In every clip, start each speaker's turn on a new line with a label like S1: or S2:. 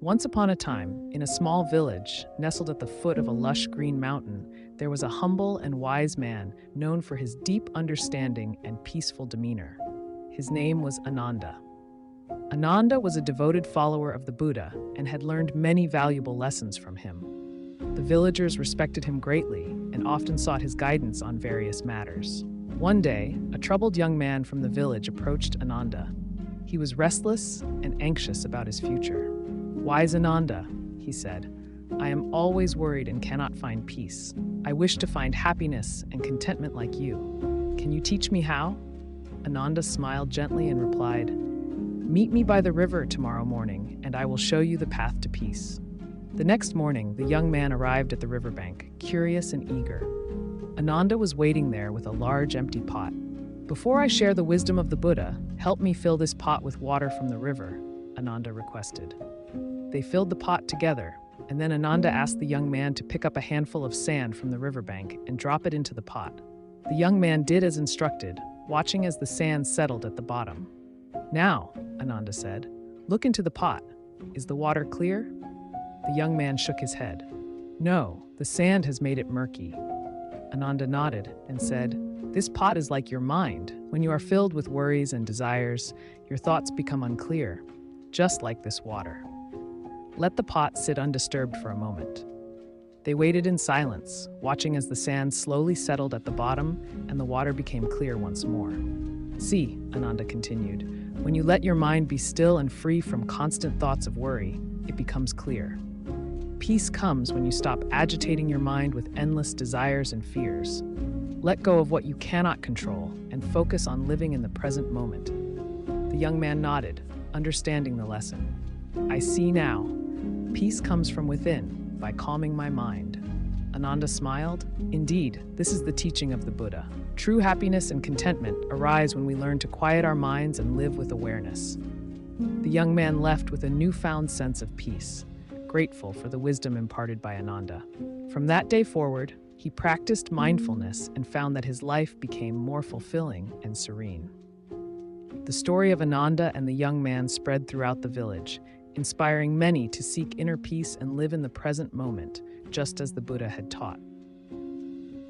S1: Once upon a time, in a small village nestled at the foot of a lush green mountain, there was a humble and wise man known for his deep understanding and peaceful demeanor. His name was Ananda. Ananda was a devoted follower of the Buddha and had learned many valuable lessons from him. The villagers respected him greatly and often sought his guidance on various matters. One day, a troubled young man from the village approached Ananda. He was restless and anxious about his future. "Wise Ananda," he said, "I am always worried and cannot find peace. I wish to find happiness and contentment like you. Can you teach me how?" Ananda smiled gently and replied, "Meet me by the river tomorrow morning, and I will show you the path to peace." The next morning, the young man arrived at the riverbank, curious and eager. Ananda was waiting there with a large empty pot. "Before I share the wisdom of the Buddha, help me fill this pot with water from the river," Ananda requested. They filled the pot together, and then Ananda asked the young man to pick up a handful of sand from the riverbank and drop it into the pot. The young man did as instructed, watching as the sand settled at the bottom. "Now," Ananda said, "look into the pot. Is the water clear?" The young man shook his head. "No, the sand has made it murky." Ananda nodded and said, "This pot is like your mind. When you are filled with worries and desires, your thoughts become unclear, just like this water. Let the pot sit undisturbed for a moment." They waited in silence, watching as the sand slowly settled at the bottom and the water became clear once more. "See," Ananda continued, "when you let your mind be still and free from constant thoughts of worry, it becomes clear. Peace comes when you stop agitating your mind with endless desires and fears. Let go of what you cannot control and focus on living in the present moment." The young man nodded, understanding the lesson. "I see now. Peace comes from within, by calming my mind." Ananda smiled. "Indeed, this is the teaching of the Buddha. True happiness and contentment arise when we learn to quiet our minds and live with awareness." The young man left with a newfound sense of peace, grateful for the wisdom imparted by Ananda. From that day forward, he practiced mindfulness and found that his life became more fulfilling and serene. The story of Ananda and the young man spread throughout the village, inspiring many to seek inner peace and live in the present moment, just as the Buddha had taught.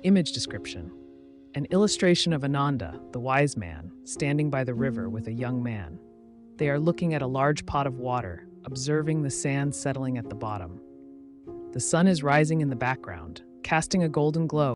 S1: Image description: an illustration of Ananda, the wise man, standing by the river with a young man. They are looking at a large pot of water, observing the sand settling at the bottom. The sun is rising in the background, casting a golden glow